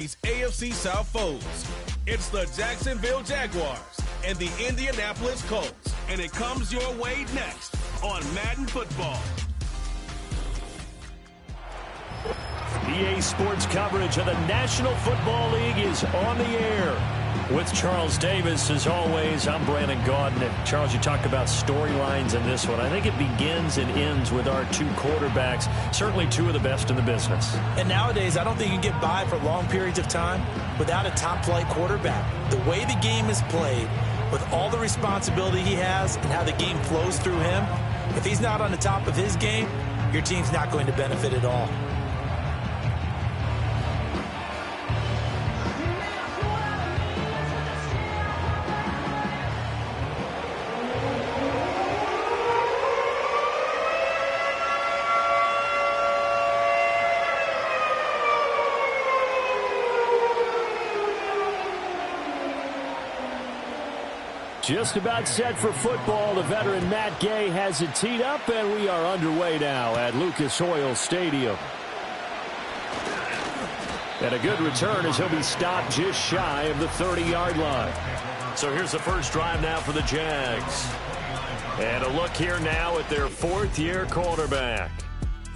these AFC South foes. It's the Jacksonville Jaguars and the Indianapolis Colts, and it comes your way next on Madden Football. EA Sports coverage of the National Football League is on the air. With Charles Davis, as always, I'm Brandon Gaudin. And Charles, you talked about storylines in this one. I think it begins and ends with our two quarterbacks, certainly two of the best in the business. And nowadays, I don't think you can get by for long periods of time without a top-flight quarterback. The way the game is played, with all the responsibility he has and how the game flows through him, if he's not on the top of his game, your team's not going to benefit at all. Just about set for football. The veteran Matt Gay has it teed up, and we are underway now at Lucas Oil Stadium. And a good return as he'll be stopped just shy of the 30-yard line. So here's the first drive now for the Jags. And a look here now at their fourth-year quarterback.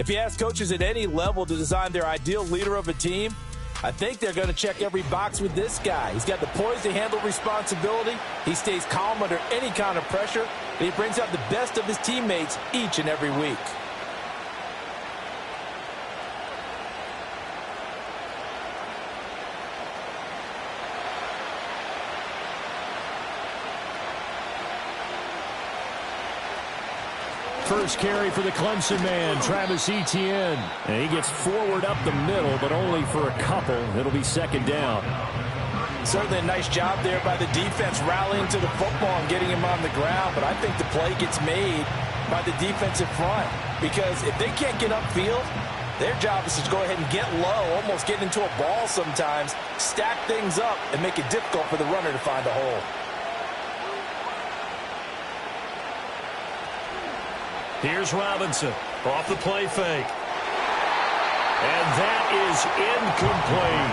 If you ask coaches at any level to design their ideal leader of a team, I think they're going to check every box with this guy. He's got the poise to handle responsibility. He stays calm under any kind of pressure. And he brings out the best of his teammates each and every week. First carry for the Clemson man, Travis Etienne. And he gets forward up the middle, but only for a couple. It'll be second down. Certainly a nice job there by the defense rallying to the football and getting him on the ground. But I think the play gets made by the defensive front. Because if they can't get upfield, their job is to go ahead and get low, almost get into a ball sometimes, stack things up, and make it difficult for the runner to find a hole. Here's Robinson off the play fake. And that is incomplete.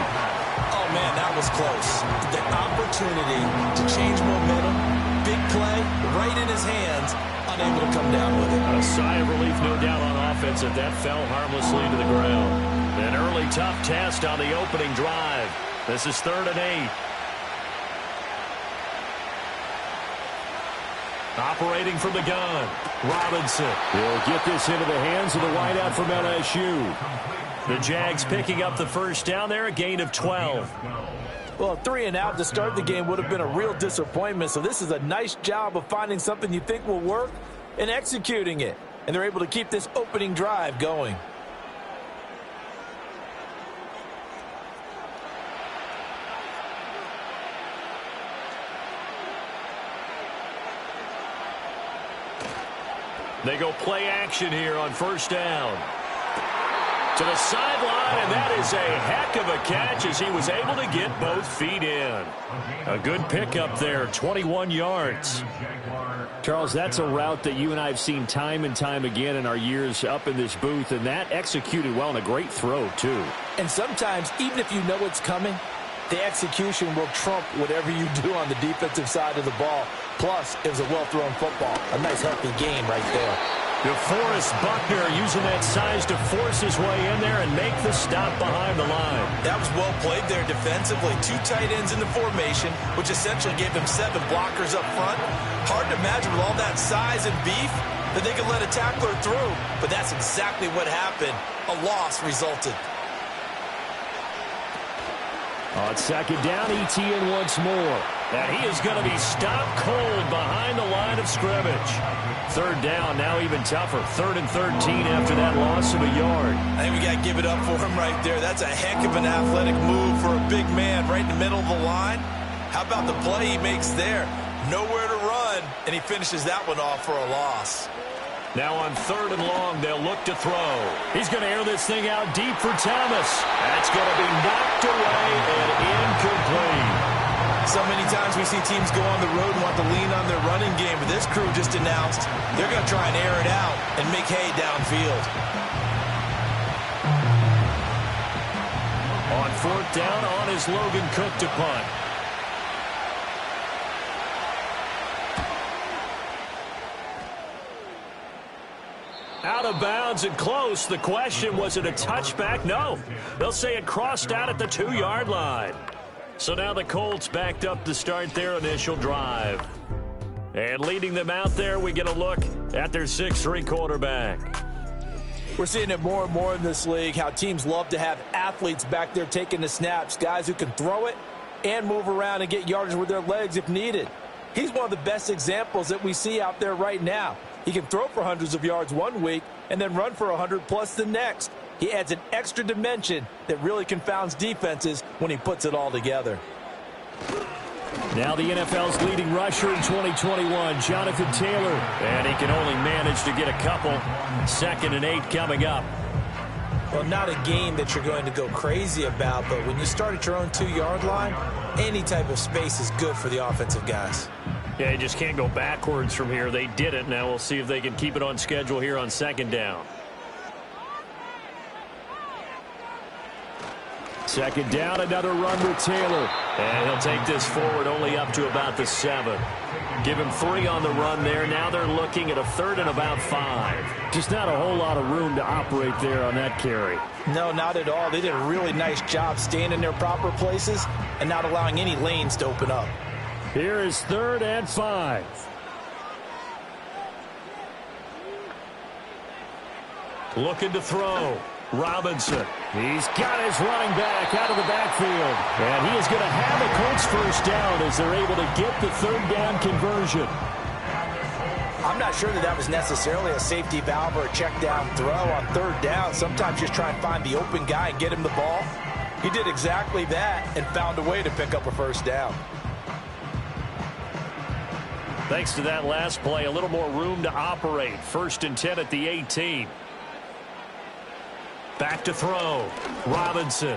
Oh, man, that was close. The opportunity to change momentum, big play, right in his hands, unable to come down with it. A sigh of relief, no doubt, on offense if that fell harmlessly to the ground. An early tough test on the opening drive. This is 3rd and 8. Operating from the gun, Robinson. He'll get this into the hands of the wideout from LSU. The Jags picking up the first down there, a gain of 12. Well, 3 and out to start the game would have been a real disappointment, so this is a nice job of finding something you think will work and executing it. And they're able to keep this opening drive going. They go play action here on first down. To the sideline, and that is a heck of a catch as he was able to get both feet in. A good pickup there, 21 yards. Charles, that's a route that you and I have seen time and time again in our years up in this booth, and that executed well and a great throw, too. And sometimes, even if you know it's coming, the execution will trump whatever you do on the defensive side of the ball. Plus, it was a well-thrown football. A nice, healthy game right there. DeForest Buckner using that size to force his way in there and make the stop behind the line. That was well played there defensively. 2 tight ends in the formation, which essentially gave them 7 blockers up front. Hard to imagine with all that size and beef that they could let a tackler through. But that's exactly what happened. A loss resulted. On second down, Etienne once more. And he is going to be stopped cold behind the line of scrimmage. Third down, now even tougher. 3rd and 13 after that loss of a yard. I think we got to give it up for him right there. That's a heck of an athletic move for a big man right in the middle of the line. How about the play he makes there? Nowhere to run, and he finishes that one off for a loss. Now on 3rd and long, they'll look to throw. He's going to air this thing out deep for Thomas. That's going to be knocked away and incomplete. So many times we see teams go on the road and want to lean on their running game, but this crew just announced they're going to try and air it out and make hay downfield. On 4th down on his Logan Cook to punt. Out of bounds and close. The question, was it a touchback? No. They'll say it crossed out at the 2-yard line. So now the Colts backed up to start their initial drive. And leading them out there, we get a look at their 6'3" quarterback. We're seeing it more and more in this league, how teams love to have athletes back there taking the snaps, guys who can throw it and move around and get yardage with their legs if needed. He's one of the best examples that we see out there right now. He can throw for hundreds of yards one week and then run for 100+ the next. He adds an extra dimension that really confounds defenses when he puts it all together. Now the NFL's leading rusher in 2021, Jonathan Taylor. And he can only manage to get a couple. 2nd and 8 coming up. Well, not a game that you're going to go crazy about, but when you start at your own 2-yard line, any type of space is good for the offensive guys. Yeah, you just can't go backwards from here. They did it. Now we'll see if they can keep it on schedule here on 2nd down. 2nd down, another run with Taylor. And he'll take this forward only up to about the 7. Give him 3 on the run there. Now they're looking at a 3rd and about 5. Just not a whole lot of room to operate there on that carry. No, not at all. They did a really nice job staying in their proper places and not allowing any lanes to open up. Here is 3rd and 5. Looking to throw. Robinson. He's got his running back out of the backfield. And he is going to have a Colts 1st down as they're able to get the 3rd down conversion. I'm not sure that was necessarily a safety valve or a check down throw on 3rd down. Sometimes just try and find the open guy and get him the ball. He did exactly that and found a way to pick up a 1st down. Thanks to that last play, a little more room to operate. 1st and 10 at the 18. Back to throw. Robinson.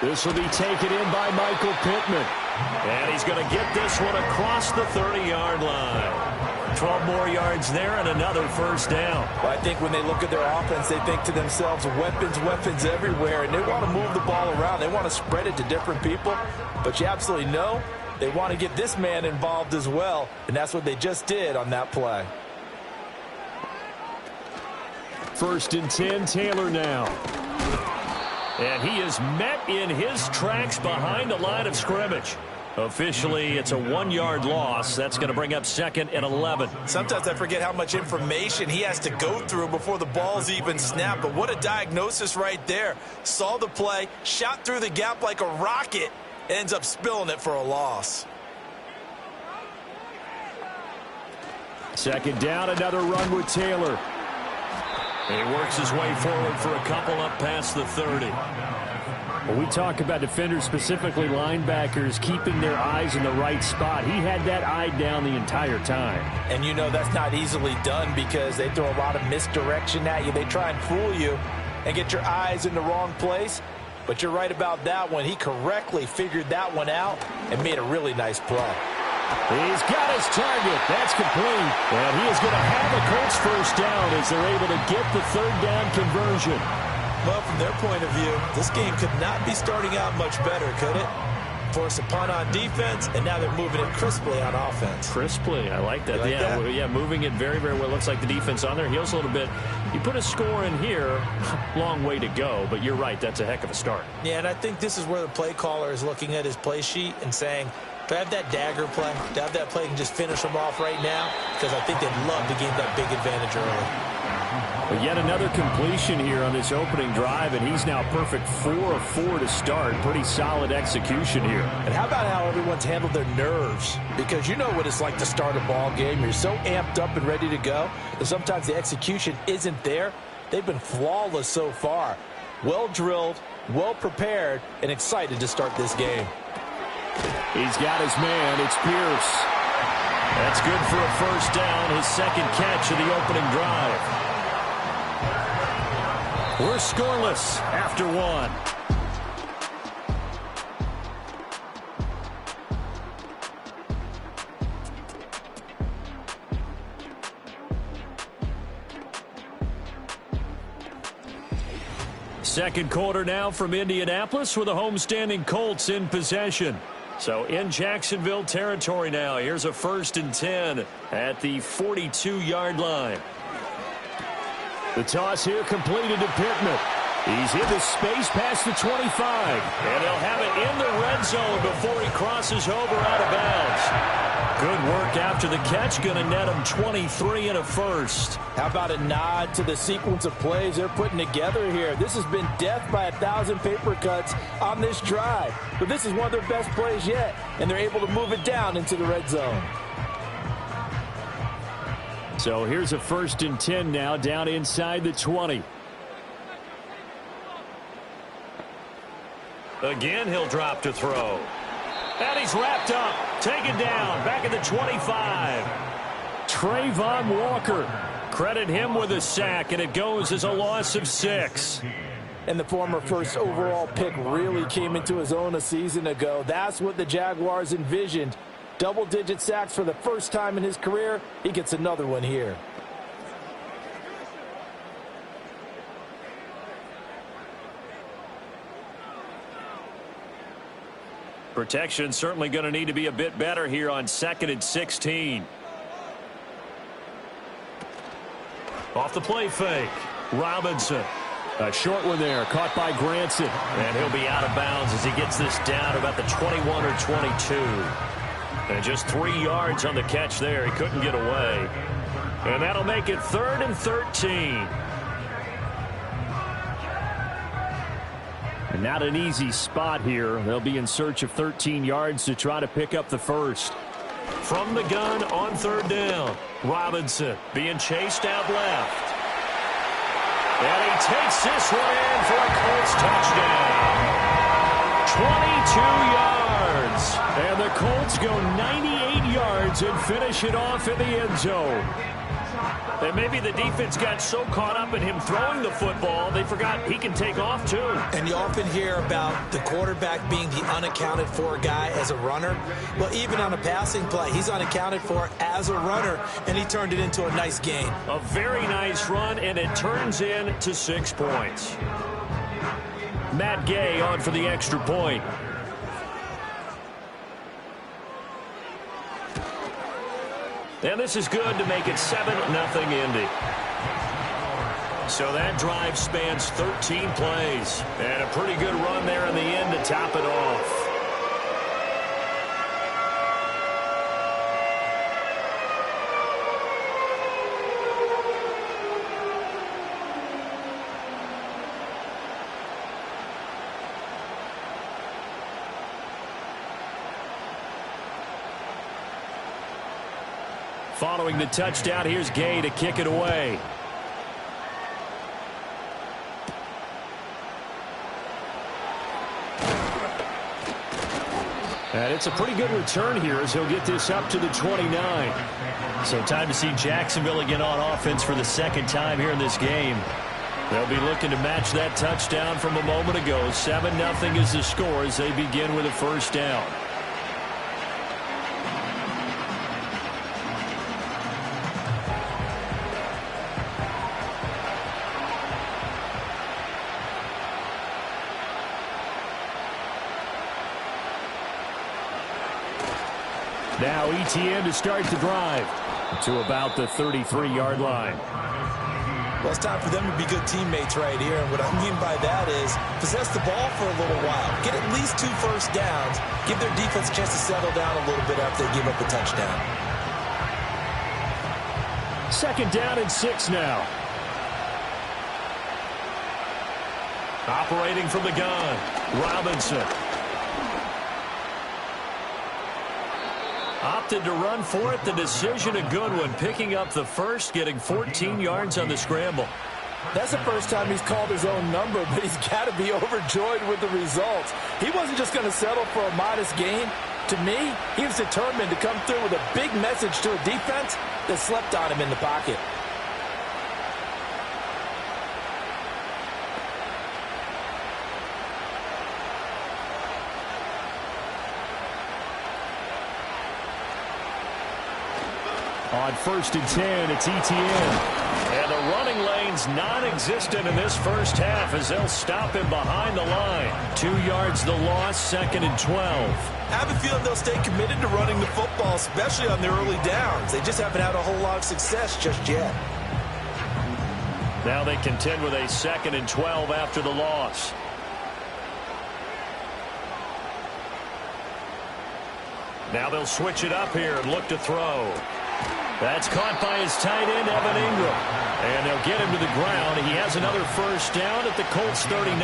This will be taken in by Michael Pittman. And he's going to get this one across the 30-yard line. 12 more yards there and another 1st down. Well, I think when they look at their offense, they think to themselves, weapons everywhere, and they want to move the ball around. They want to spread it to different people. But you absolutely know they want to get this man involved as well, and that's what they just did on that play. 1st and 10, Taylor now. And he is met in his tracks behind the line of scrimmage. Officially, it's a 1-yard loss. That's going to bring up 2nd and 11. Sometimes I forget how much information he has to go through before the ball's even snapped. But what a diagnosis right there. Saw the play, shot through the gap like a rocket, ends up spilling it for a loss. 2nd down, another run with Taylor. And he works his way forward for a couple up past the 30. When we talk about defenders, specifically linebackers, keeping their eyes in the right spot, he had that eye down the entire time. And you know that's not easily done because they throw a lot of misdirection at you. They try and fool you and get your eyes in the wrong place. But you're right about that one. He correctly figured that one out and made a really nice play. He's got his target. That's complete. And he is going to have a Colts 1st down as they're able to get the 3rd down conversion. Well, from their point of view, this game could not be starting out much better, could it? Force a punt on defense, and now they're moving it crisply on offense. Crisply, I like that. Yeah, moving it very, very well. Looks like the defense on their heels a little bit. You put a score in here, long way to go, but you're right, that's a heck of a start. Yeah, and I think this is where the play caller is looking at his play sheet and saying, do I have that dagger play? Do I have that play and just finish them off right now? Because I think they'd love to gain that big advantage early. But yet another completion here on this opening drive, and he's now perfect 4 of 4 to start. Pretty solid execution here. And how about how everyone's handled their nerves? Because you know what it's like to start a ball game. You're so amped up and ready to go that sometimes the execution isn't there. They've been flawless so far. Well drilled, well prepared, and excited to start this game. He's got his man. It's Pierce. That's good for a 1st down, his 2nd catch of the opening drive. We're scoreless after 1. second quarter now from Indianapolis with the homestanding Colts in possession. So in Jacksonville territory now. Here's a 1st and 10 at the 42-yard line. The toss here completed to Pittman. He's in the space past the 25. And he'll have it in the red zone before he crosses over out of bounds. Good work after the catch. Going to net him 23 and a first. How about a nod to the sequence of plays they're putting together here? This has been death by 1,000 paper cuts on this drive. But this is one of their best plays yet. And they're able to move it down into the red zone. So here's a 1st and 10 now down inside the 20. Again, he'll drop to throw. And he's wrapped up. Taken down. Back at the 25. Trayvon Walker. Credit him with a sack, and it goes as a loss of 6. And the former first overall pick really came into his own a season ago. That's what the Jaguars envisioned. Double-digit sacks for the first time in his career. He gets another one here. Protection certainly going to need to be a bit better here on 2nd and 16. Off the play fake. Robinson. A short one there, caught by Granson. And he'll be out of bounds as he gets this down about the 21 or 22. And just 3 yards on the catch there. He couldn't get away. And that'll make it 3rd and 13. And not an easy spot here. They'll be in search of 13 yards to try to pick up the first. From the gun on 3rd down. Robinson being chased out left. And he takes this one in for a Colts touchdown. 22 yards. And the Colts go 98 yards and finish it off in the end zone. And maybe the defense got so caught up in him throwing the football, they forgot he can take off too. And you often hear about the quarterback being the unaccounted for guy as a runner. Well, even on a passing play, he's unaccounted for as a runner, and he turned it into a nice gain. A very nice run, and it turns into 6 points. Matt Gay on for the extra point. And this is good to make it 7-0 Indy. So that drive spans 13 plays. And a pretty good run there in the end to top it off. Following the touchdown, here's Gay to kick it away. And it's a pretty good return here as he'll get this up to the 29. So time to see Jacksonville again on offense for the 2nd time here in this game. They'll be looking to match that touchdown from a moment ago. 7-0 is the score as they begin with a 1st down. Now ETN to start the drive to about the 33-yard line. Well, it's time for them to be good teammates right here. And what I mean by that is possess the ball for a little while. Get at least 2 first downs. Give their defense a chance to settle down a little bit after they give up a touchdown. 2nd down and 6 now. Operating from the gun, Robinson. Opted to run for it. The decision a good one. Picking up the first, getting 14 yards on the scramble. That's the first time he's called his own number, but he's got to be overjoyed with the results. He wasn't just going to settle for a modest gain. To me, he was determined to come through with a big message to a defense that slept on him in the pocket. On 1st and 10, it's ETN. And the running lane's non-existent in this first half as they'll stop him behind the line. 2 yards the loss, 2nd and 12. I have a feeling they'll stay committed to running the football, especially on their early downs. They just haven't had a whole lot of success just yet. Now they contend with a 2nd and 12 after the loss. Now they'll switch it up here and look to throw. That's caught by his tight end, Evan Ingram. And they'll get him to the ground. He has another first down at the Colts 39.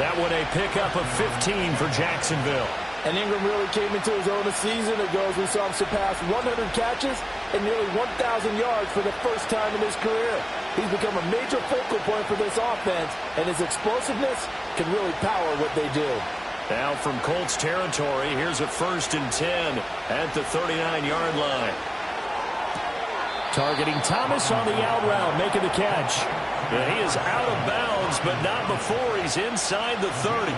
That one a pickup of 15 for Jacksonville. And Ingram really came into his own a season ago as we saw him surpass 100 catches and nearly 1,000 yards for the first time in his career. He's become a major focal point for this offense, and his explosiveness can really power what they do. Now from Colts territory, here's a 1st and 10 at the 39-yard line. Targeting Thomas on the out route, making the catch. And he is out of bounds, but not before he's inside the 30.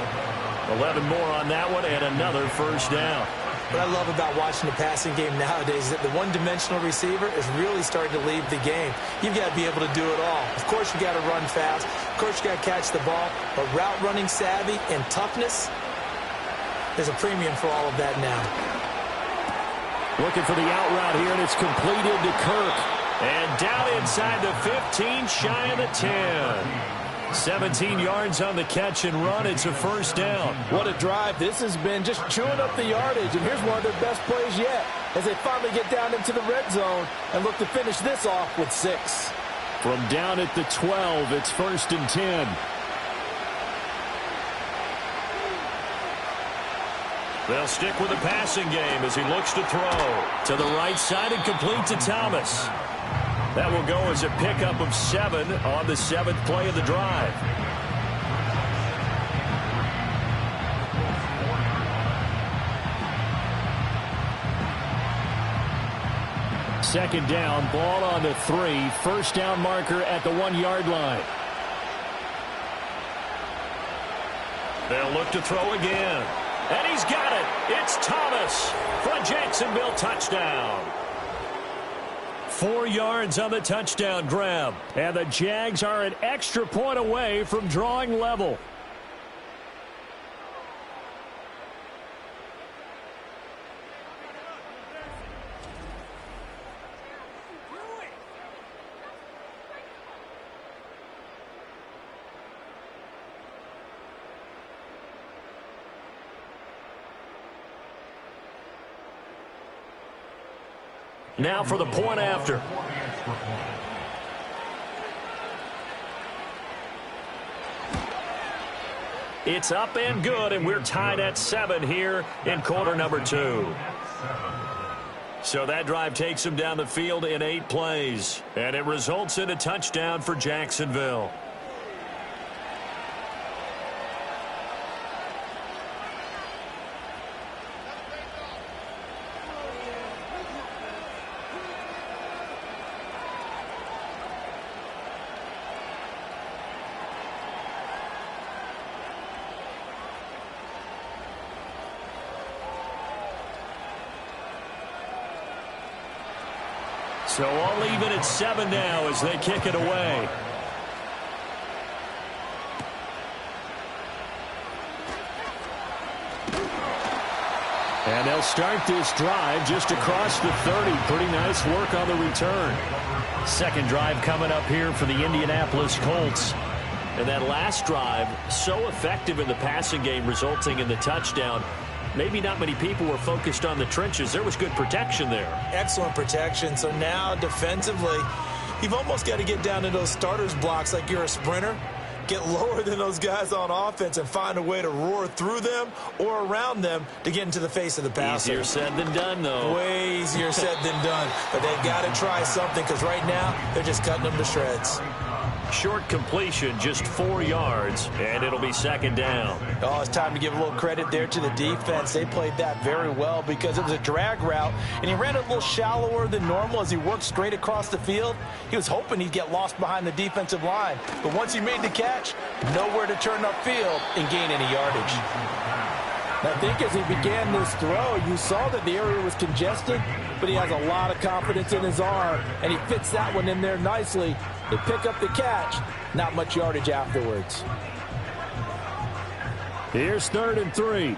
11 more on that one, and another first down. What I love about watching the passing game nowadays is that the one-dimensional receiver is really starting to leave the game. You've got to be able to do it all. Of course, you've got to run fast. Of course, you've got to catch the ball. But route running savvy and toughness, there's a premium for all of that now. Looking for the out route here, and it's completed to Kirk. And down inside the 15, shy of the 10. 17 yards on the catch and run. It's a first down. What a drive this has been, just chewing up the yardage. And here's one of their best plays yet as they finally get down into the red zone and look to finish this off with 6. From down at the 12, it's 1st and 10. They'll stick with the passing game as he looks to throw. To the right side and complete to Thomas. That will go as a pickup of 7 on the 7th play of the drive. Second down, ball on the 3. First down marker at the 1-yard line. They'll look to throw again. And he's got it. It's Thomas for a Jacksonville touchdown. 4 yards on the touchdown grab. And the Jags are an extra point away from drawing level. Now for the point after. It's up and good, and we're tied at 7 here in quarter number 2. So that drive takes them down the field in 8 plays, and it results in a touchdown for Jacksonville. So all even at 7 now as they kick it away. And they'll start this drive just across the 30. Pretty nice work on the return. Second drive coming up here for the Indianapolis Colts. And that last drive, so effective in the passing game, resulting in the touchdown. Maybe not many people were focused on the trenches. There was good protection there. Excellent protection. So now defensively, you've almost got to get down to those starters blocks like you're a sprinter. Get lower than those guys on offense and find a way to roar through them or around them to get into the face of the passer. Easier said than done, though. Way easier said than done. But they've got to try something because right now they're just cutting them to shreds. Short completion, just 4 yards, and it'll be second down. Oh, it's time to give a little credit there to the defense. They played that very well because it was a drag route, and he ran it a little shallower than normal as he worked straight across the field. He was hoping he'd get lost behind the defensive line, but once he made the catch, nowhere to turn upfield and gain any yardage. I think as he began this throw, you saw that the area was congested, but he has a lot of confidence in his arm, and he fits that one in there nicely They pick up the catch, not much yardage afterwards. Here's 3rd and 3.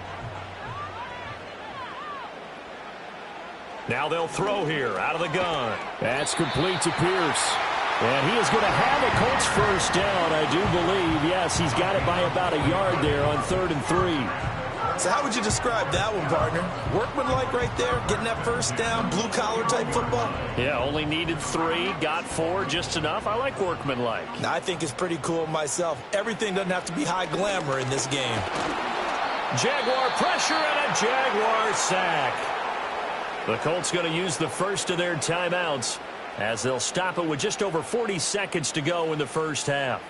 Now they'll throw here out of the gun. That's complete to Pierce. And he is going to have a Colts first down, I do believe. Yes, he's got it by about a yard there on 3rd and 3. So how would you describe that one, partner? Workmanlike right there, getting that first down, blue-collar type football? Yeah, only needed 3, got 4, just enough. I like workmanlike. I think it's pretty cool myself. Everything doesn't have to be high glamour in this game. Jaguar pressure and a Jaguar sack. The Colts going to use the first of their timeouts as they'll stop it with just over 40 seconds to go in the first half.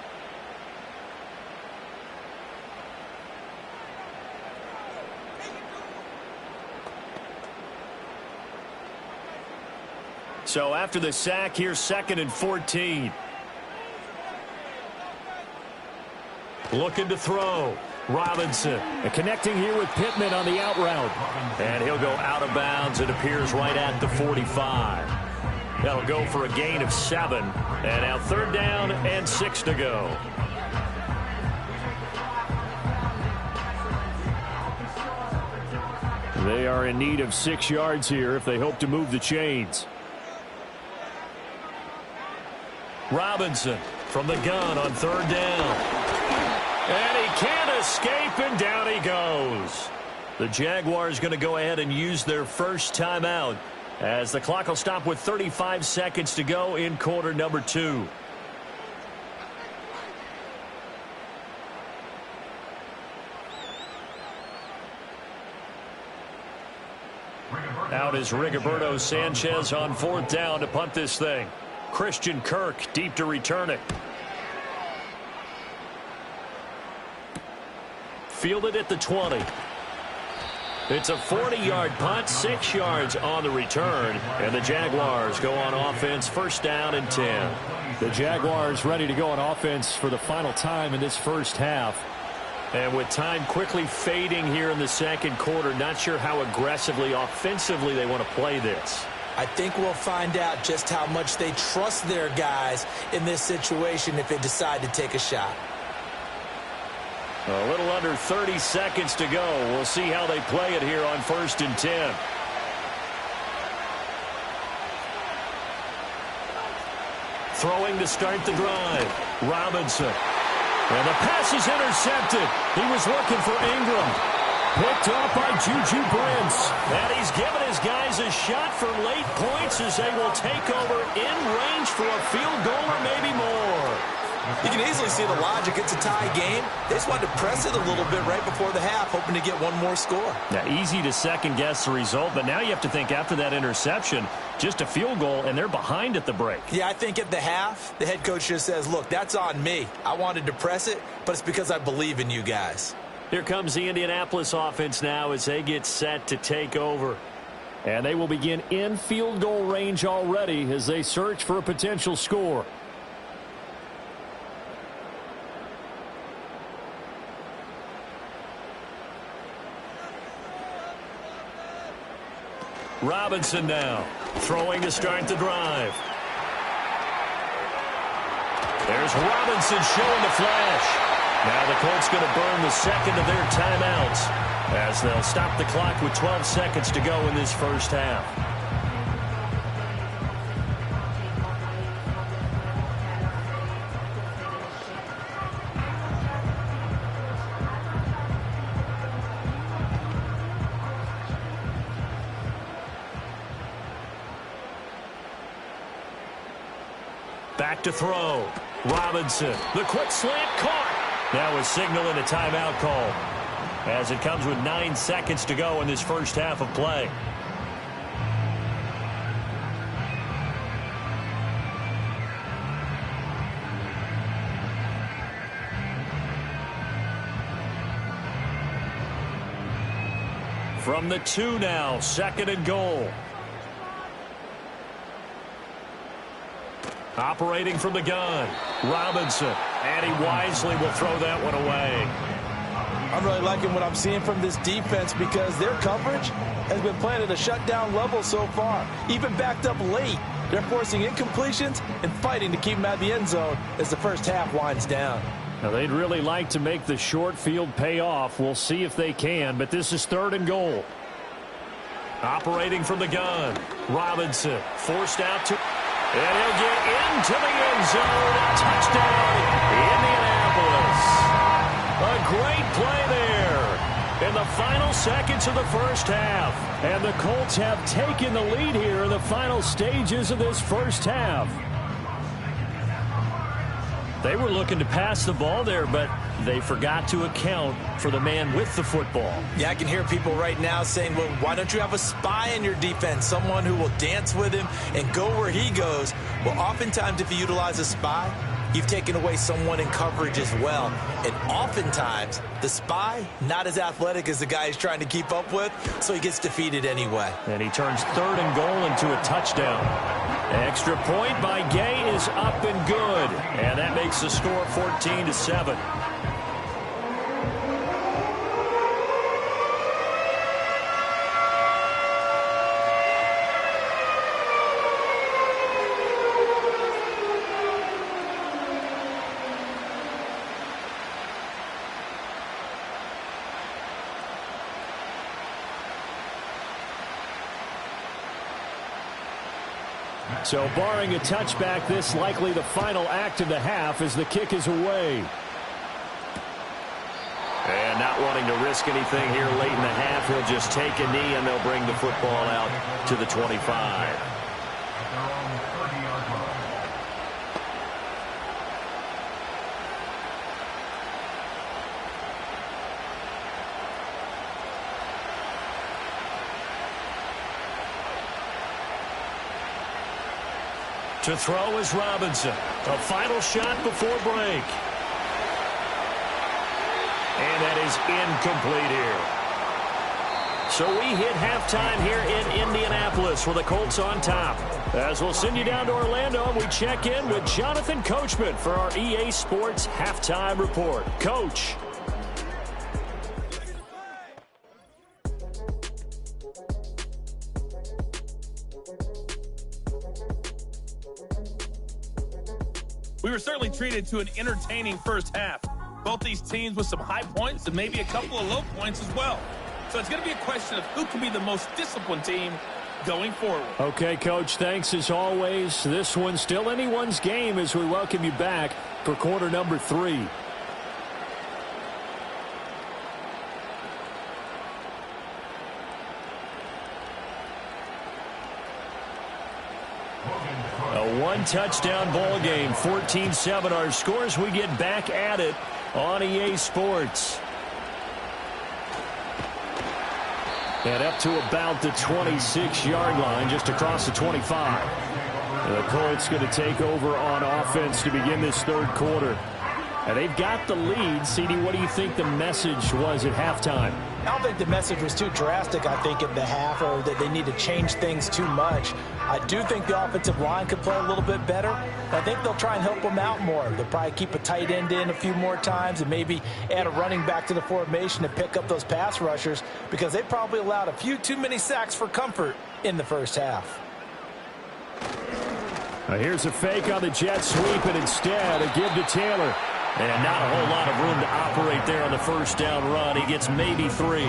So after the sack, here's 2nd and 14. Looking to throw. Robinson connecting here with Pittman on the out route. And he'll go out of bounds. It appears right at the 45. That'll go for a gain of 7. And now 3rd down and 6 to go. They are in need of 6 yards here if they hope to move the chains. Robinson from the gun on 3rd down. And he can't escape, and down he goes. The Jaguars going to go ahead and use their first timeout as the clock will stop with 35 seconds to go in quarter number 2. Out is Rigoberto Sanchez on 4th down to punt this thing. Christian Kirk deep to return it. Fielded at the 20. It's a 40-yard punt, 6 yards on the return, and the Jaguars go on offense, 1st down and 10. The Jaguars ready to go on offense for the final time in this first half. And with time quickly fading here in the 2nd quarter, not sure how aggressively, offensively they want to play this. I think we'll find out just how much they trust their guys in this situation if they decide to take a shot. A little under 30 seconds to go. We'll see how they play it here on 1st and 10. Throwing to start the drive. Robinson. And the pass is intercepted. He was looking for Ingram. Picked up by Juju Brents. And he's given his guys a shot for late points as they will take over in range for a field goal or maybe more. You can easily see the logic. It's a tie game. They just wanted to press it a little bit right before the half, hoping to get one more score. Now, easy to second-guess the result, but now you have to think after that interception, just a field goal, and they're behind at the break. Yeah, I think at the half, the head coach just says, look, that's on me. I wanted to press it, but it's because I believe in you guys. Here comes the Indianapolis offense now as they get set to take over. And they will begin in field goal range already as they search for a potential score. Robinson now throwing to start the drive. There's Robinson showing the flash. Now the Colts going to burn the 2nd of their timeouts as they'll stop the clock with 12 seconds to go in this first half. Back to throw. Robinson. The quick slant caught. Now a signal and a timeout call as it comes with 9 seconds to go in this first half of play. From the 2 now, 2nd and goal. Operating from the gun, Robinson, and he wisely will throw that one away. I'm really liking what I'm seeing from this defense because their coverage has been playing at a shutdown level so far. Even backed up late, they're forcing incompletions and fighting to keep them out of the end zone as the first half winds down. Now, they'd really like to make the short field pay off. We'll see if they can, but this is 3rd and goal. Operating from the gun, Robinson forced out to, and he'll get into the end zone. Touchdown, Indianapolis. A great play there in the final seconds of the first half. And the Colts have taken the lead here in the final stages of this first half. They were looking to pass the ball there, but they forgot to account for the man with the football. Yeah, I can hear people right now saying, well, why don't you have a spy in your defense, someone who will dance with him and go where he goes? Well, oftentimes if you utilize a spy, you've taken away someone in coverage as well. And oftentimes, the spy, not as athletic as the guy he's trying to keep up with, so he gets defeated anyway. And he turns 3rd and goal into a touchdown. Extra point by Gay is up and good. And that makes the score 14-7. So barring a touchback, this likely the final act of the half as the kick is away. And not wanting to risk anything here late in the half, he'll just take a knee and they'll bring the football out to the 25. To throw is Robinson. A final shot before break. And that is incomplete here. So we hit halftime here in Indianapolis with the Colts on top. As we'll send you down to Orlando, we check in with Jonathan Coachman for our EA Sports Halftime Report. Coach. We were certainly treated to an entertaining first half. Both these teams with some high points and maybe a couple of low points as well. So it's going to be a question of who can be the most disciplined team going forward. Okay, Coach, thanks as always. This one's still anyone's game as we welcome you back for quarter number 3. A one-touchdown ball game, 14-7. Our scores, we get back at it on EA Sports. And up to about the 26-yard line, just across the 25. The Colts going to take over on offense to begin this third quarter. And they've got the lead. CD, what do you think the message was at halftime? I don't think the message was too drastic, I think, at the half, or that they need to change things too much. I do think the offensive line could play a little bit better. I think they'll try and help them out more. They'll probably keep a tight end in a few more times and maybe add a running back to the formation to pick up those pass rushers, because they probably allowed a few too many sacks for comfort in the first half. Now here's a fake on the jet sweep, and instead a give to Taylor. And not a whole lot of room to operate there on the first down run. He gets maybe 3.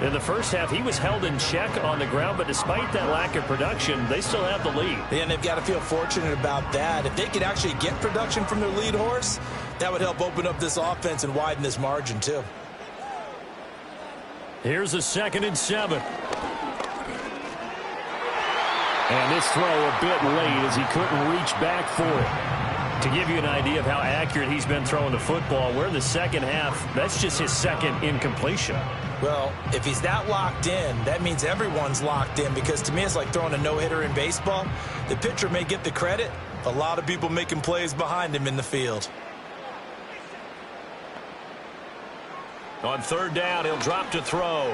In the first half, he was held in check on the ground, but despite that lack of production, they still have the lead. And they've got to feel fortunate about that. If they could actually get production from their lead horse, that would help open up this offense and widen this margin, too. Here's a 2nd and 7. And this throw a bit late as he couldn't reach back for it. To give you an idea of how accurate he's been throwing the football, we're in the second half. That's just his second incompletion. Well, if he's that locked in, that means everyone's locked in, because to me it's like throwing a no-hitter in baseball. The pitcher may get the credit. A lot of people making plays behind him in the field. On third down, he'll drop to throw.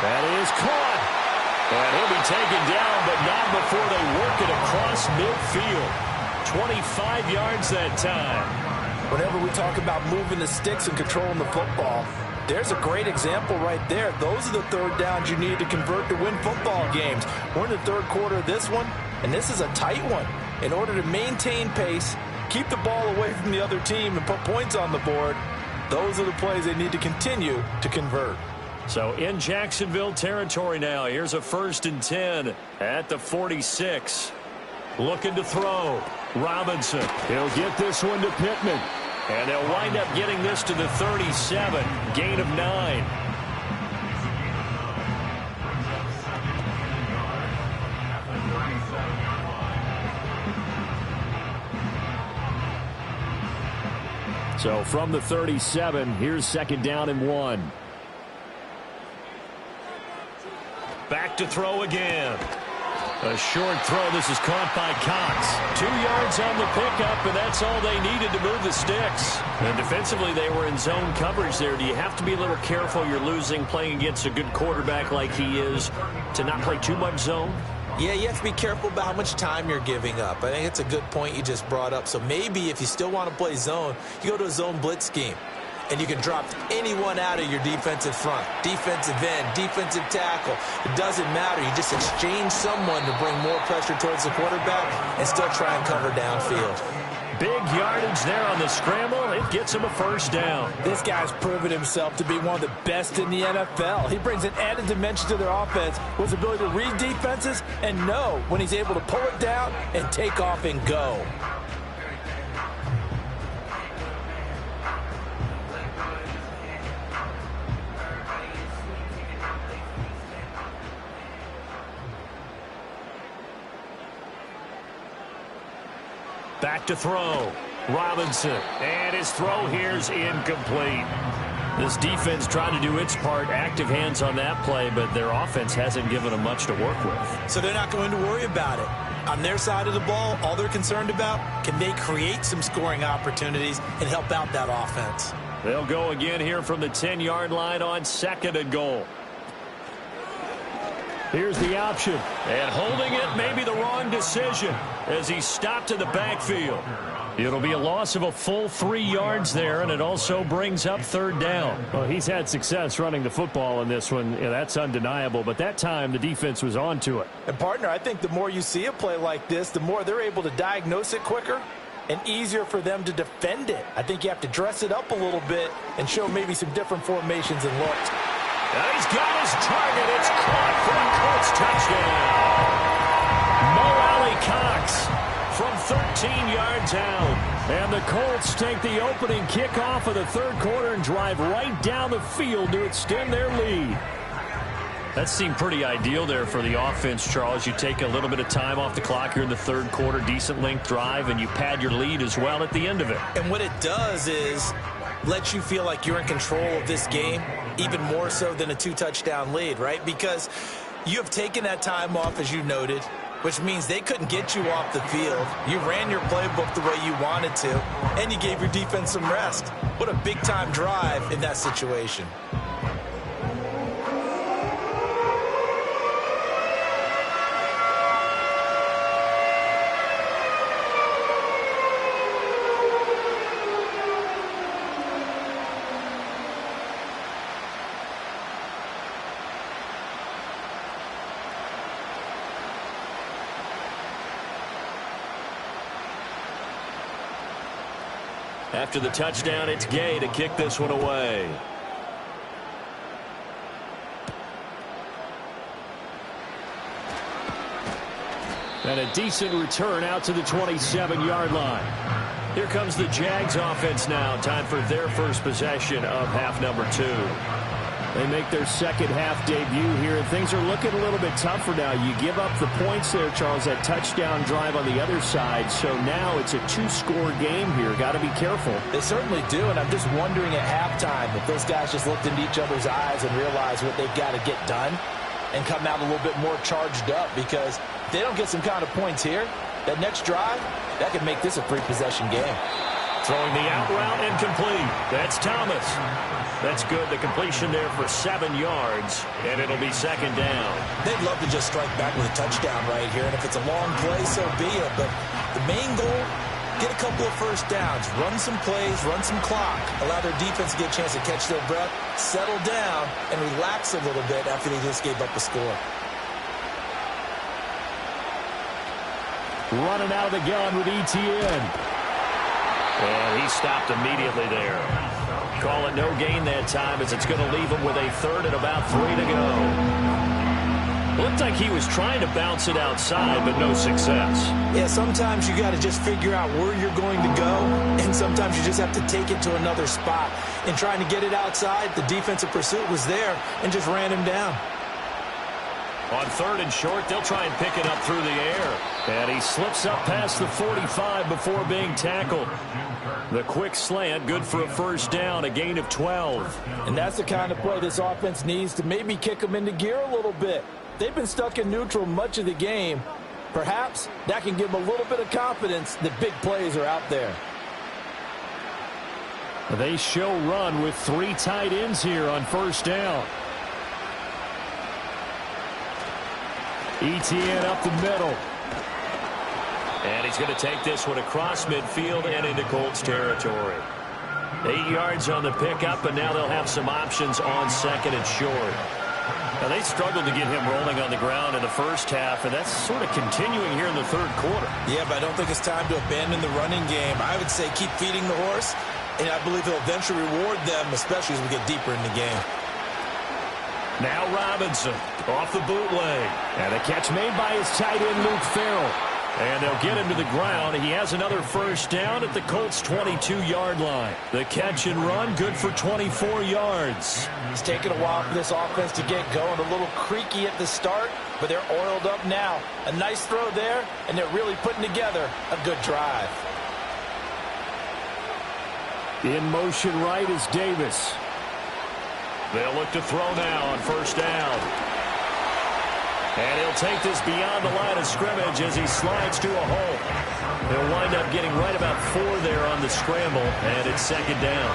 That is caught. And he'll be taken down, but not before they work it across midfield. 25 yards that time. whenever we talk about moving the sticks and controlling the football, there's a great example right there. Those are the third downs you need to convert to win football games. We're in the third quarter of this one, and this is a tight one. In order to maintain pace, keep the ball away from the other team, and put points on the board, those are the plays they need to continue to convert. So in Jacksonville territory now, here's a 1st and 10 at the 46. Looking to throw. Robinson. He'll get this one to Pittman. And they'll wind up getting this to the 37. Gain of 9. So from the 37, here's 2nd down and 1. Back to throw again. A short throw. This is caught by Cox. 2 yards on the pickup, and that's all they needed to move the sticks. And defensively, they were in zone coverage there. Do you have to be a little careful? You're losing, playing against a good quarterback like he is, to not play too much zone? Yeah, you have to be careful about how much time you're giving up. I think it's a good point you just brought up. So maybe if you still want to play zone, you go to a zone blitz scheme. And you can drop anyone out of your defensive front, defensive end, defensive tackle. It doesn't matter. You just exchange someone to bring more pressure towards the quarterback and still try and cover downfield. Big yardage there on the scramble. It gets him a 1st down. This guy's proven himself to be one of the best in the NFL. He brings an added dimension to their offense with his ability to read defenses and know when he's able to pull it down and take off and go. Back to throw. Robinson. And his throw here's incomplete. This defense trying to do its part. Active hands on that play, but their offense hasn't given them much to work with. So they're not going to worry about it. On their side of the ball, all they're concerned about, can they create some scoring opportunities and help out that offense? They'll go again here from the 10-yard line on 2nd and goal. Here's the option. And holding it may be the wrong decision as he stopped in the backfield. It'll be a loss of a full 3 yards there, and it also brings up 3rd down. Well, he's had success running the football in this one. Yeah, that's undeniable, but that time the defense was on to it. And, partner, I think the more you see a play like this, the more they're able to diagnose it quicker and easier for them to defend it. I think you have to dress it up a little bit and show maybe some different formations and looks. And he's got his target. It's caught for a Colts touchdown. Mo Alley Cox from 13 yards out. And the Colts take the opening kickoff of the 3rd quarter and drive right down the field to extend their lead. That seemed pretty ideal there for the offense, Charles. You take a little bit of time off the clock here in the 3rd quarter, decent length drive, and you pad your lead as well at the end of it. And what it does is let you feel like you're in control of this game, even more so than a 2-touchdown lead, right? Because you have taken that time off, as you noted, which means they couldn't get you off the field. You ran your playbook the way you wanted to, and you gave your defense some rest. What a big-time drive in that situation. After the touchdown, it's Gay to kick this one away. And a decent return out to the 27-yard line. Here comes the Jags offense now. Time for their first possession of half number 2. They make their second half debut here, and things are looking a little bit tougher now. You give up the points there, Charles, that touchdown drive on the other side. So now it's a 2-score game here. Got to be careful. They certainly do, and I'm just wondering at halftime if those guys just looked into each other's eyes and realized what they've got to get done and come out a little bit more charged up, because if they don't get some kind of points here, that next drive, that could make this a 3-possession game. Throwing the out route incomplete. That's Thomas. That's good. The completion there for 7 yards, and it'll be 2nd down. They'd love to just strike back with a touchdown right here, and if it's a long play, so be it. But the main goal Get a couple of first downs. Run some plays, run some clock. Allow their defense to get a chance to catch their breath, settle down, and relax a little bit after they just gave up a score. Running out of the gun with ETN. And he stopped immediately there. Call it no gain that time as it's going to leave him with a third and about 3 to go. Looked like he was trying to bounce it outside, but no success. Yeah, sometimes you got to just figure out where you're going to go, and sometimes you just have to take it to another spot. In trying to get it outside, the defensive pursuit was there and just ran him down. On 3rd and short, they'll try and pick it up through the air. And he slips up past the 45 before being tackled. The quick slant, good for a first down, a gain of 12. And that's the kind of play this offense needs to maybe kick them into gear a little bit. They've been stuck in neutral much of the game. Perhaps that can give them a little bit of confidence that big plays are out there. They show run with 3 tight ends here on first down. ETN up the middle. And he's going to take this one across midfield and into Colts territory. 8 yards on the pickup, and now they'll have some options on 2nd and short. Now, they struggled to get him rolling on the ground in the first half, and that's sort of continuing here in the 3rd quarter. Yeah, but I don't think it's time to abandon the running game. I would say keep feeding the horse, and I believe he'll eventually reward them, especially as we get deeper in the game. Now Robinson off the bootleg. And a catch made by his tight end, Luke Farrell. And they'll get him to the ground. He has another first down at the Colts' 22-yard line. The catch and run, good for 24 yards. It's taken a while for this offense to get going. A little creaky at the start, but they're oiled up now. A nice throw there, and they're really putting together a good drive. In motion right is Davis. They'll look to throw now on first down. And he'll take this beyond the line of scrimmage as he slides to a hole. He'll wind up getting right about 4 there on the scramble, and it's 2nd down.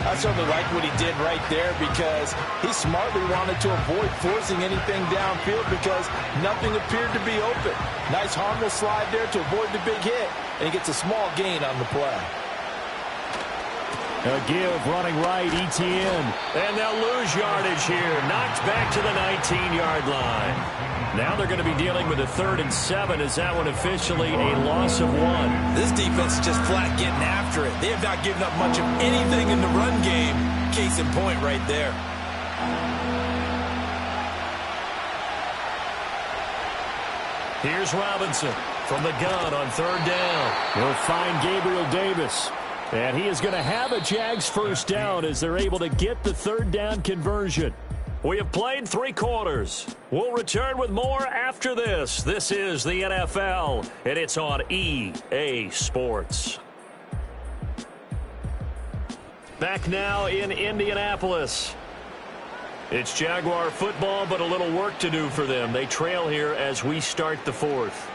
I certainly like what he did right there because he smartly wanted to avoid forcing anything downfield because nothing appeared to be open. Nice harmless slide there to avoid the big hit, and he gets a small gain on the play. A give running right, ETN. And they'll lose yardage here. Knocked back to the 19-yard line. Now they're going to be dealing with a 3rd and 7. Is that one officially a loss of 1? This defense is just flat getting after it. They have not given up much of anything in the run game. Case in point right there. Here's Robinson from the gun on 3rd down. He'll find Gabriel Davis. And he is going to have a Jags first down as they're able to get the 3rd down conversion. We have played 3 quarters. We'll return with more after this. This is the NFL, and it's on EA Sports. Back now in Indianapolis. It's Jaguar football, but a little work to do for them. They trail here as we start the 4th.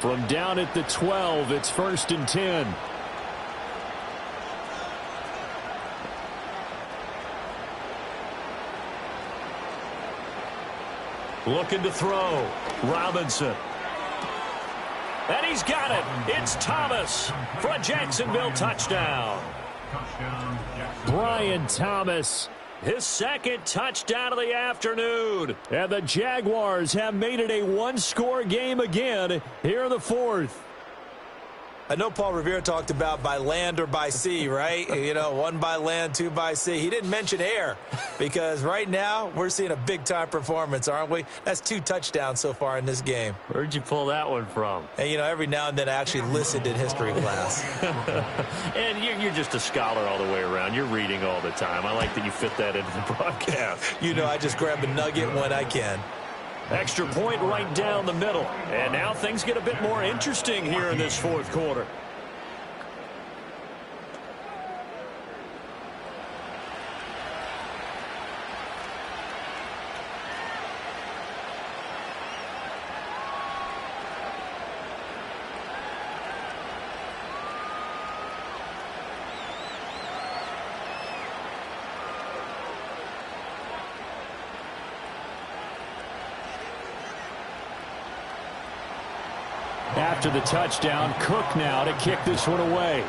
From down at the 12, it's 1st and 10. Looking to throw. Robinson. And he's got it. It's Thomas for a Jacksonville touchdown. Brian Thomas. His 2nd touchdown of the afternoon. And the Jaguars have made it a 1-score game again here in the 4th. I know Paul Revere talked about by land or by sea, right? You know, 1 by land, 2 by sea. He didn't mention air because right now we're seeing a big-time performance, aren't we? That's 2 touchdowns so far in this game. Where'd you pull that one from? And, you know, every now and then I actually listened in history class. And you're just a scholar all the way around. You're reading all the time. I like that you fit that into the broadcast. You know, I just grab a nugget when I can. Extra point right down the middle. And now things get a bit more interesting here in this 4th quarter. After the touchdown, Cook now to kick this one away.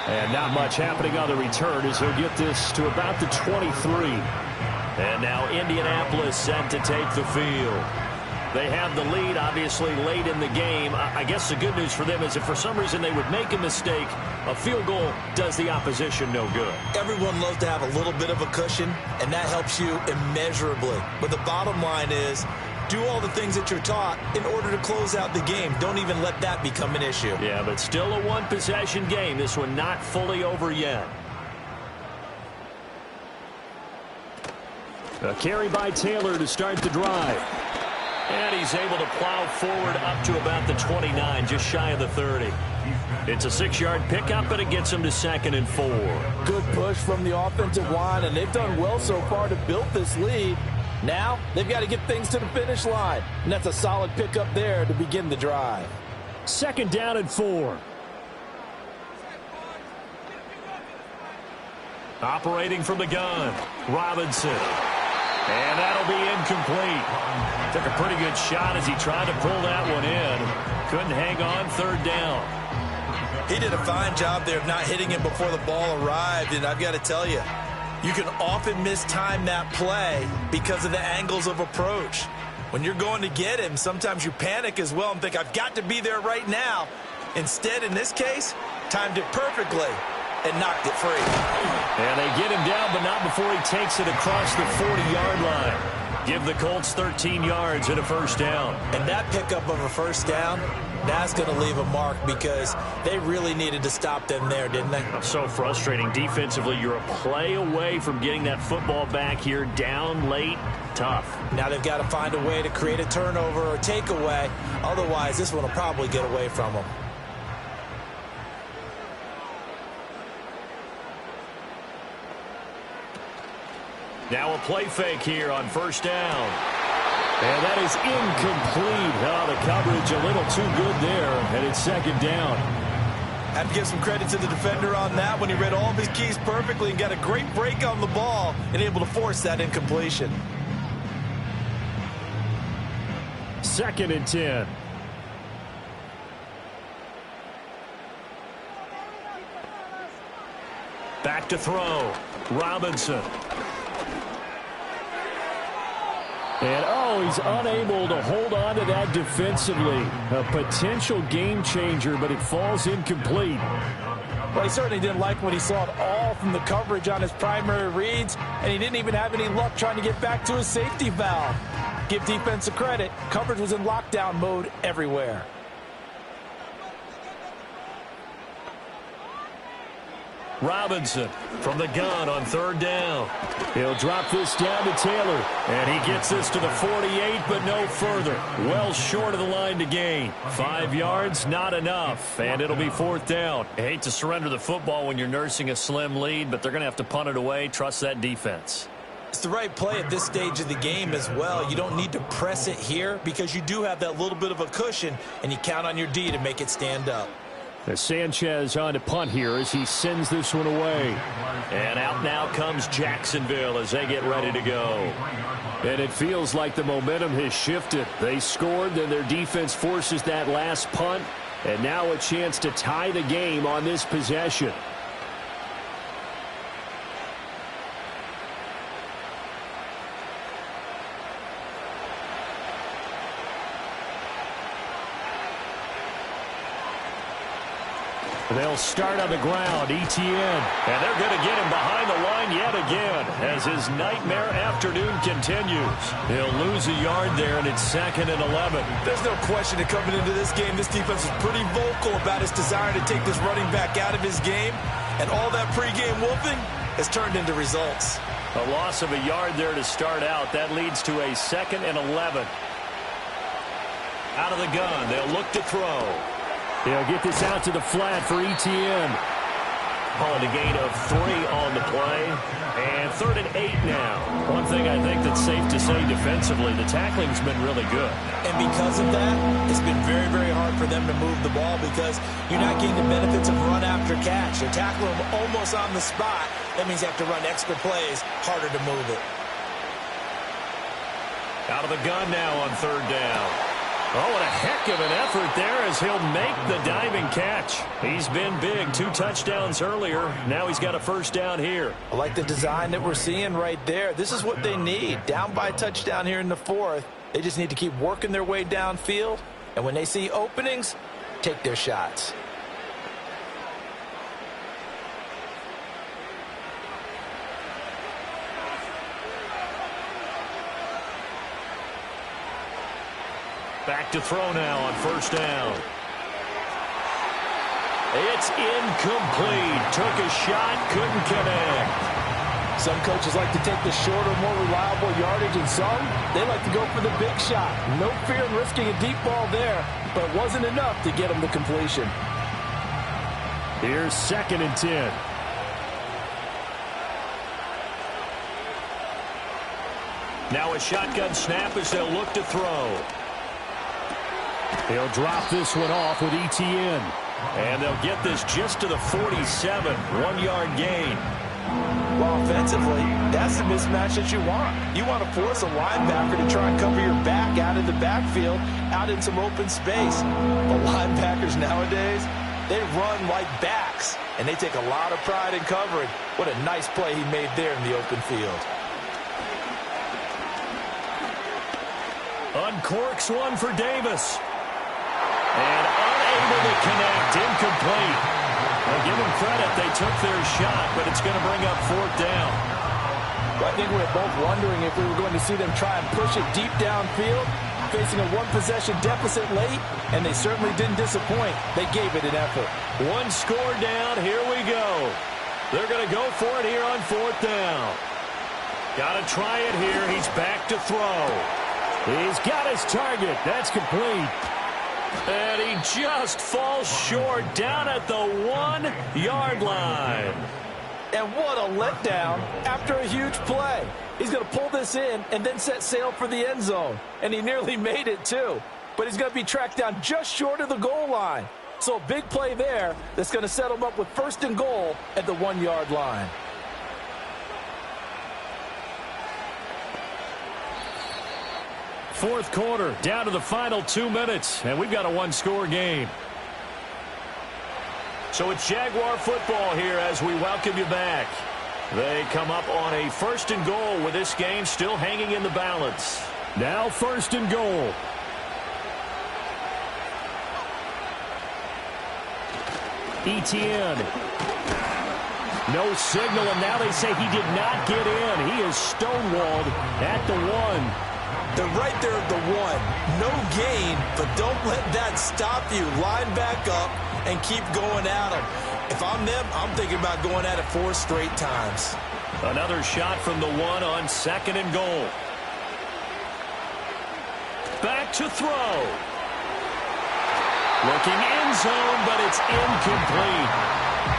And not much happening on the return as he'll get this to about the 23. And now Indianapolis set to take the field. They have the lead, obviously, late in the game. I guess the good news for them is if for some reason they would make a mistake, a field goal does the opposition no good. Everyone loves to have a little bit of a cushion, and that helps you immeasurably. But the bottom line is, do all the things that you're taught in order to close out the game. Don't even let that become an issue. Yeah, but still a one-possession game. This one not fully over yet. A carry by Taylor to start the drive. And he's able to plow forward up to about the 29, just shy of the 30. It's a 6-yard pickup, and it gets him to 2nd and 4. Good push from the offensive line, and they've done well so far to build this lead. Now they've got to get things to the finish line, and that's a solid pickup there to begin the drive. 2nd down and 4. Operating from the gun, Robinson. And that'll be incomplete. Took a pretty good shot as he tried to pull that one in. Couldn't hang on, 3rd down. He did a fine job there of not hitting it before the ball arrived, and I've got to tell you, you can often mistime that play because of the angles of approach. When you're going to get him, sometimes you panic as well and think, I've got to be there right now. Instead, in this case, timed it perfectly and knocked it free. And they get him down, but not before he takes it across the 40-yard line. Give the Colts 13 yards and a 1st down. And that pickup of a 1st down, that's going to leave a mark because they really needed to stop them there, didn't they? So frustrating. Defensively, you're a play away from getting that football back here down late. Tough. Now they've got to find a way to create a turnover or takeaway. Otherwise, this one will probably get away from them. Now a play fake here on 1st down. And that is incomplete. Oh, the coverage a little too good there, and it's 2nd down. Have to give some credit to the defender on that when he read all of his keys perfectly and got a great break on the ball and able to force that incompletion. 2nd and 10. Back to throw. Robinson. And, he's unable to hold on to that defensively. A potential game changer, but it falls incomplete. Well, he certainly didn't like what he saw at all from the coverage on his primary reads, and he didn't even have any luck trying to get back to his safety valve. Give defense a credit. Coverage was in lockdown mode everywhere. Robinson from the gun on 3rd down. He'll drop this down to Taylor. And he gets this to the 48, but no further. Well short of the line to gain. 5 yards, not enough. And it'll be 4th down. I hate to surrender the football when you're nursing a slim lead, but they're going to have to punt it away. Trust that defense. It's the right play at this stage of the game as well. You don't need to press it here because you do have that little bit of a cushion, and you count on your D to make it stand up. As Sanchez on to punt here as he sends this one away. And out now comes Jacksonville as they get ready to go. And it feels like the momentum has shifted. They scored, then their defense forces that last punt. And now a chance to tie the game on this possession. They'll start on the ground, ETN. And they're going to get him behind the line yet again as his nightmare afternoon continues. He'll lose a yard there, and it's 2nd and 11. There's no question that coming into this game, this defense is pretty vocal about his desire to take this running back out of his game. And all that pregame wolfing has turned into results. A loss of a yard there to start out. That leads to a 2nd and 11. Out of the gun, they'll look to throw. They'll get this out to the flat for ETN. Calling a gain of 3 on the play. And 3rd and 8 now. One thing I think that's safe to say defensively, the tackling's been really good. And because of that, it's been very, very hard for them to move the ball because you're not getting the benefits of run after catch. You're tackling them almost on the spot. That means you have to run extra plays, harder to move it. Out of the gun now on third down. Oh, what a heck of an effort there as he'll make the diving catch. He's been big. 2 touchdowns earlier. Now he's got a first down here. I like the design that we're seeing right there. This is what they need. Down by a touchdown here in the 4th. They just need to keep working their way downfield. And when they see openings, take their shots. Back to throw now on first down. It's incomplete. Took a shot, couldn't connect. Some coaches like to take the shorter, more reliable yardage, and some, they like to go for the big shot. No fear in risking a deep ball there, but it wasn't enough to get them to completion. Here's 2nd and 10. Now a shotgun snap as they'll look to throw. He'll drop this one off with ETN. And they'll get this just to the 47. 1-yard gain. Well, offensively, that's the mismatch that you want. You want to force a linebacker to try and cover your back out of the backfield, out in some open space. But linebackers nowadays, they run like backs, and they take a lot of pride in covering. What a nice play he made there in the open field. Uncorks one for Davis. And unable to connect. Incomplete. Well, give them credit. They took their shot, but it's going to bring up 4th down. Well, I think we were both wondering if we were going to see them try and push it deep downfield, facing a 1-possession deficit late, and they certainly didn't disappoint. They gave it an effort. 1 score down. Here we go. They're going to go for it here on 4th down. Got to try it here. He's back to throw. He's got his target. That's complete. And he just falls short down at the 1-yard line. And what a letdown after a huge play. He's going to pull this in and then set sail for the end zone. And he nearly made it, too. But he's going to be tracked down just short of the goal line. So a big play there that's going to set him up with 1st and goal at the 1-yard line. Fourth quarter, down to the final 2 minutes, and we've got a 1-score game. So it's Jaguar football here as we welcome you back. They come up on a 1st and goal with this game still hanging in the balance. Now 1st and goal. ETN. No signal, and now they say he did not get in. He is stonewalled at the 1. They're right there at the 1. No gain, but don't let that stop you. Line back up and keep going at them. If I'm them, I'm thinking about going at it 4 straight times. Another shot from the 1 on 2nd and goal. Back to throw. Looking end zone, but it's incomplete.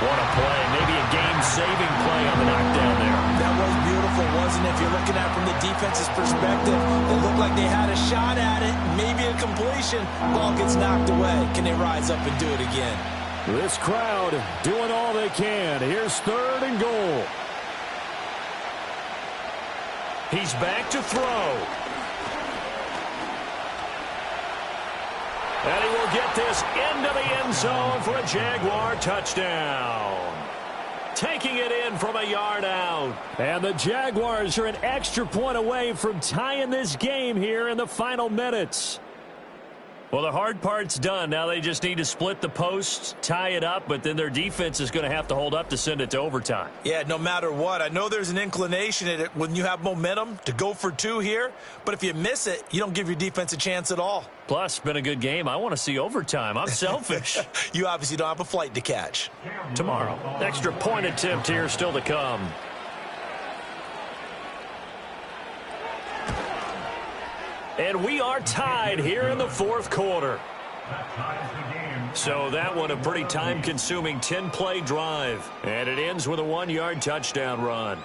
What a play. Maybe a game-saving play on the knockdown there. That was beautiful, wasn't it? If you're looking at it from the defense's perspective, it looked like they had a shot at it, maybe a completion. Ball gets knocked away. Can they rise up and do it again? This crowd doing all they can. Here's 3rd and goal. He's back to throw. And he will get this into the end zone for a Jaguar touchdown. Taking it in from a yard out. And the Jaguars are an extra point away from tying this game here in the final minutes. Well, the hard part's done. Now they just need to split the posts, tie it up, but then their defense is going to have to hold up to send it to overtime. Yeah, no matter what. I know there's an inclination in it when you have momentum to go for 2 here, but if you miss it, you don't give your defense a chance at all. Plus, been a good game. I want to see overtime. I'm selfish. You obviously don't have a flight to catch. Tomorrow, extra point attempt here still to come. And we are tied here in the 4th quarter. So that one a pretty time-consuming 10-play drive. And it ends with a 1-yard touchdown run.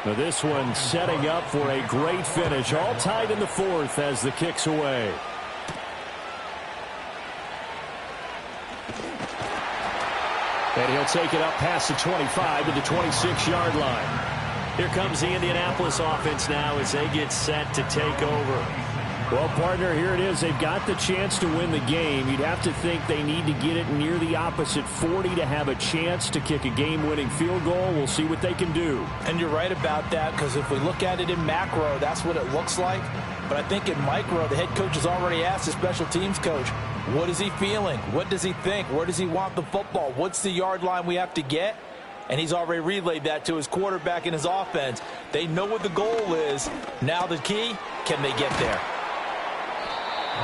Now this one setting up for a great finish. All tied in the fourth as the kick's away. And he'll take it up past the 25 to the 26-yard line. Here comes the Indianapolis offense now as they get set to take over. Well, partner, here it is. They've got the chance to win the game. You'd have to think they need to get it near the opposite 40 to have a chance to kick a game-winning field goal. We'll see what they can do. And you're right about that, because if we look at it in macro, that's what it looks like. But I think in micro, the head coach has already asked the special teams coach, what is he feeling? What does he think? Where does he want the football? What's the yard line we have to get? And he's already relayed that to his quarterback and his offense. They know what the goal is. Now the key, can they get there?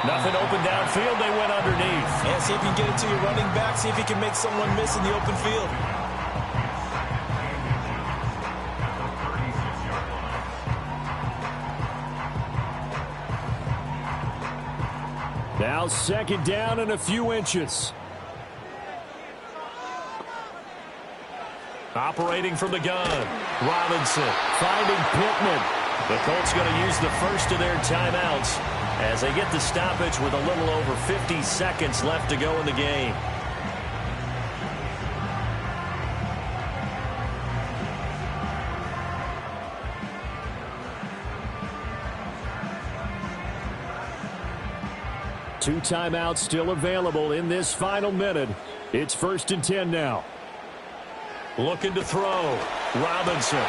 Nothing open downfield. They went underneath. And see if you can get it to your running back. See if you can make someone miss in the open field. Now second down and a few inches. Operating from the gun. Robinson finding Pittman. The Colts going to use the first of their timeouts as they get the stoppage with a little over 50 seconds left to go in the game. Two timeouts still available in this final minute. It's 1st and 10 now. Looking to throw. Robinson.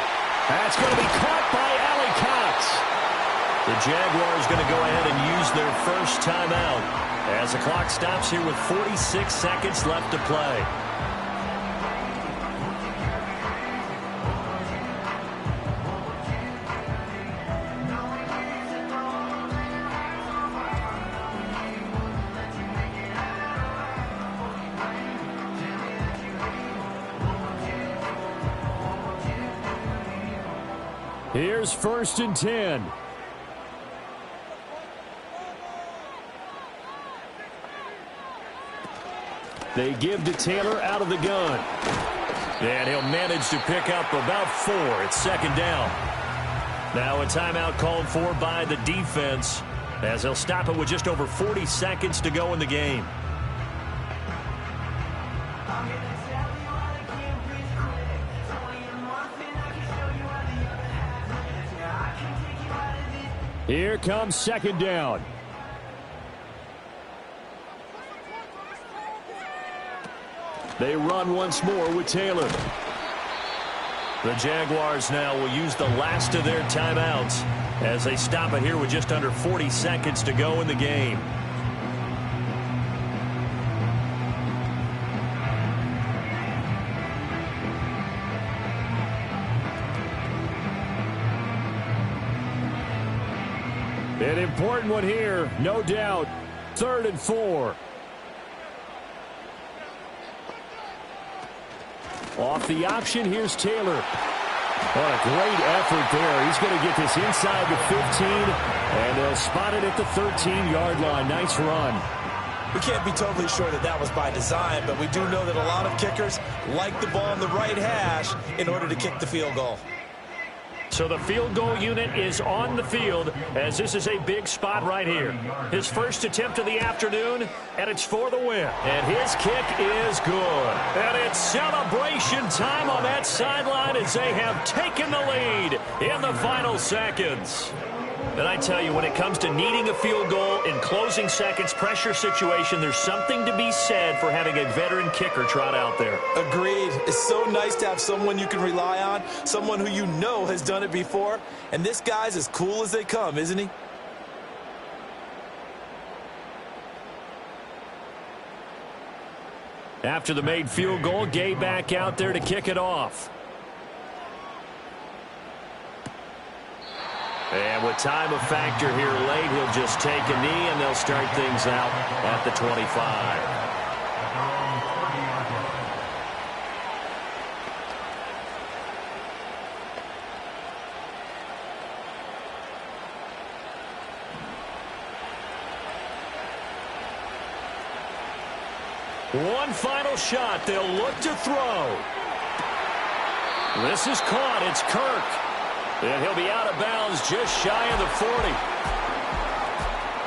That's going to be caught by Allie Cox. The Jaguars going to go ahead and use their first timeout as the clock stops here with 46 seconds left to play. Here's 1st and 10. They give to Taylor out of the gun. And he'll manage to pick up about 4. It's second down. Now a timeout called for by the defense as they'll stop it with just over 40 seconds to go in the game. Here comes second down. They run once more with Taylor. The Jaguars now will use the last of their timeouts as they stop it here with just under 40 seconds to go in the game. An important one here, no doubt. 3rd and 4. Off the option, here's Taylor. What a great effort there. He's going to get this inside the 15, and they'll spot it at the 13-yard line. Nice run. We can't be totally sure that that was by design, but we do know that a lot of kickers like the ball in the right hash in order to kick the field goal. So the field goal unit is on the field as this is a big spot right here. His first attempt of the afternoon, and it's for the win. And his kick is good. And it's celebration time on that sideline as they have taken the lead in the final seconds. And I tell you, when it comes to needing a field goal in closing seconds, pressure situation, there's something to be said for having a veteran kicker trot out there. Agreed. It's so nice to have someone you can rely on, someone who you know has done it before. And this guy's as cool as they come, isn't he? After the made field goal, Gay back out there to kick it off. And with time a factor here late, he'll just take a knee, and they'll start things out at the 25. One final shot. They'll look to throw. This is caught. It's Kirk. And he'll be out of bounds just shy of the 40.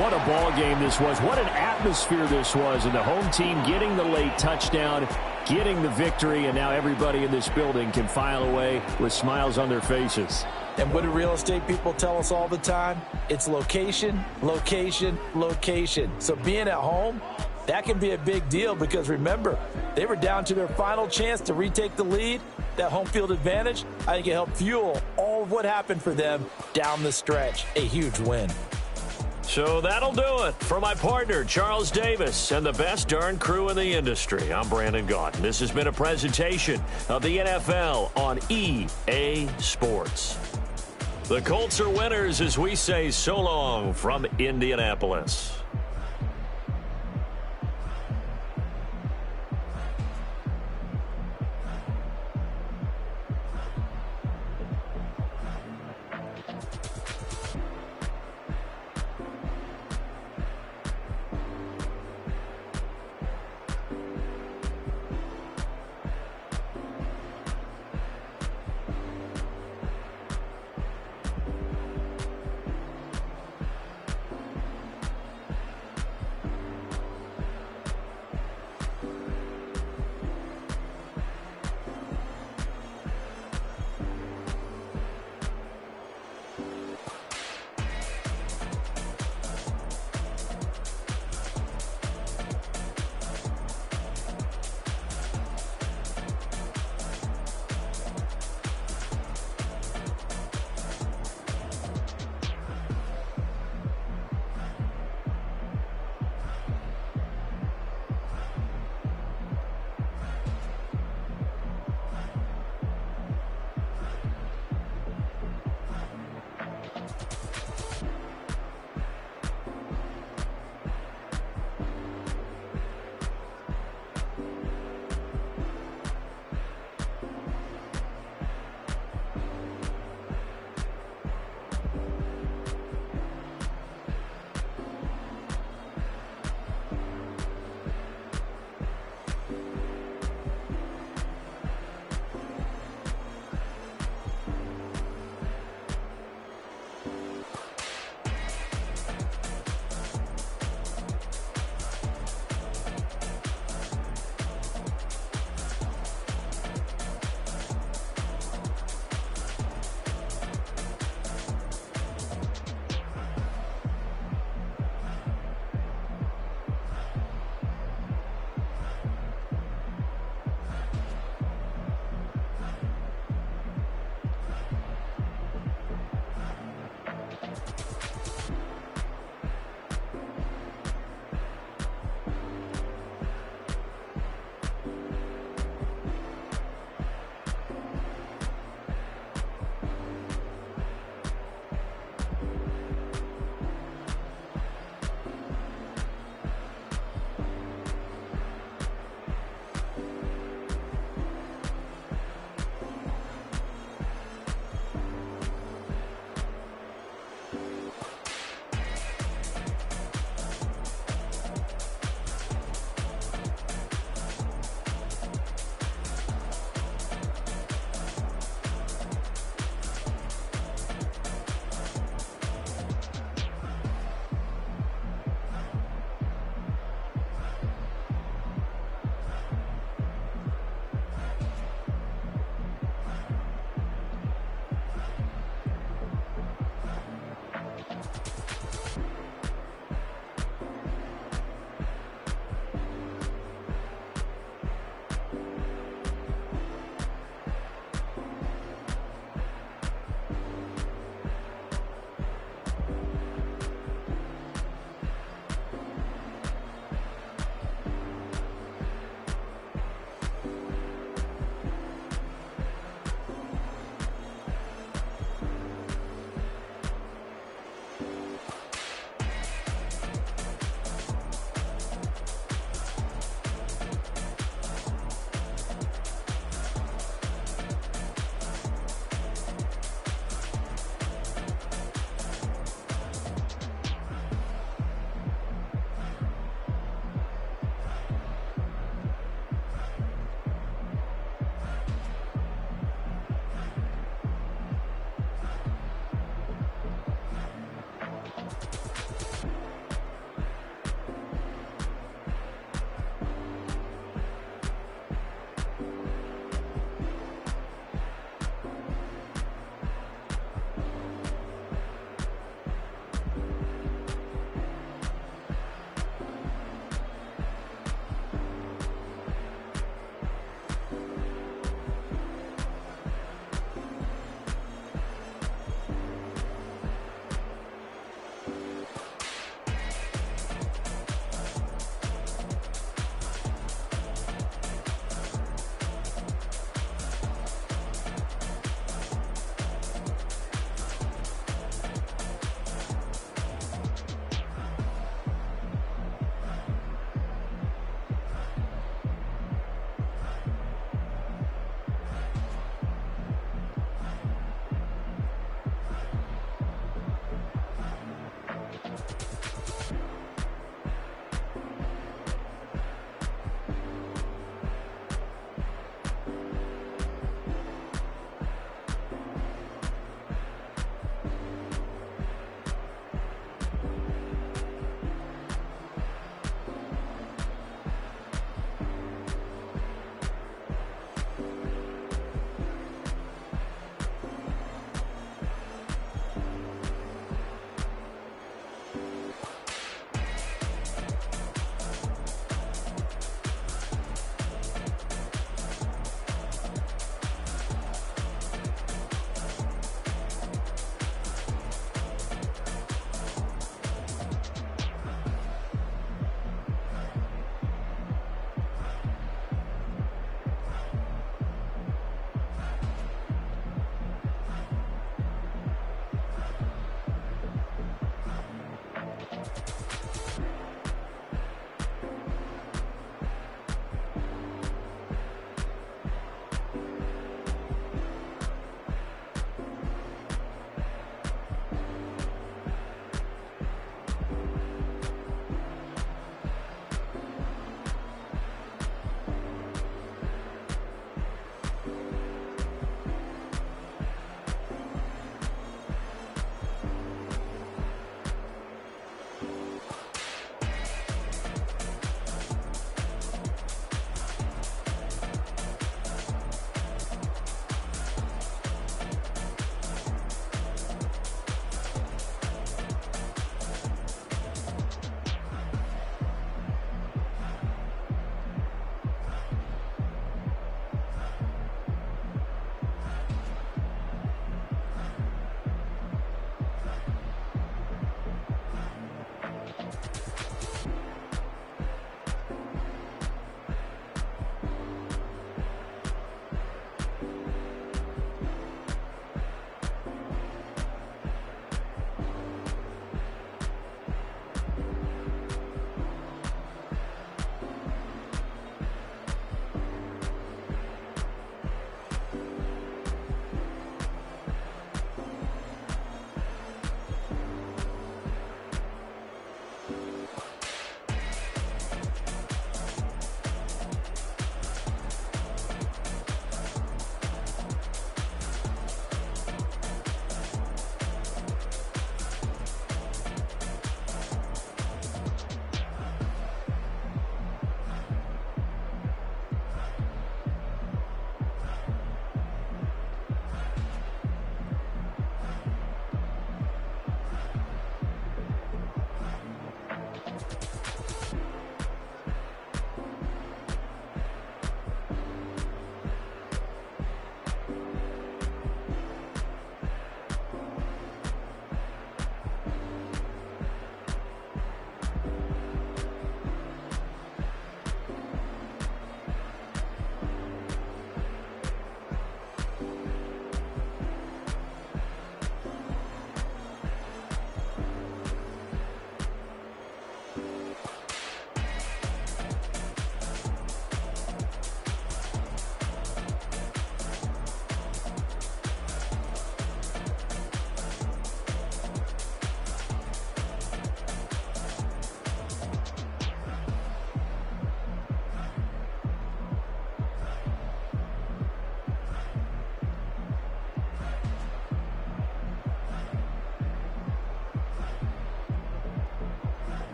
What a ball game this was. What an atmosphere this was. And the home team getting the late touchdown, getting the victory, and now everybody in this building can file away with smiles on their faces. And what do real estate people tell us all the time? It's location, location, location. So being at home, that can be a big deal because remember, they were down to their final chance to retake the lead. That home field advantage, I think it helped fuel all of what happened for them down the stretch. A huge win. So that'll do it. For my partner, Charles Davis, and the best darn crew in the industry, I'm Brandon Gaudin. This has been a presentation of the NFL on EA Sports. The Colts are winners as we say so long from Indianapolis.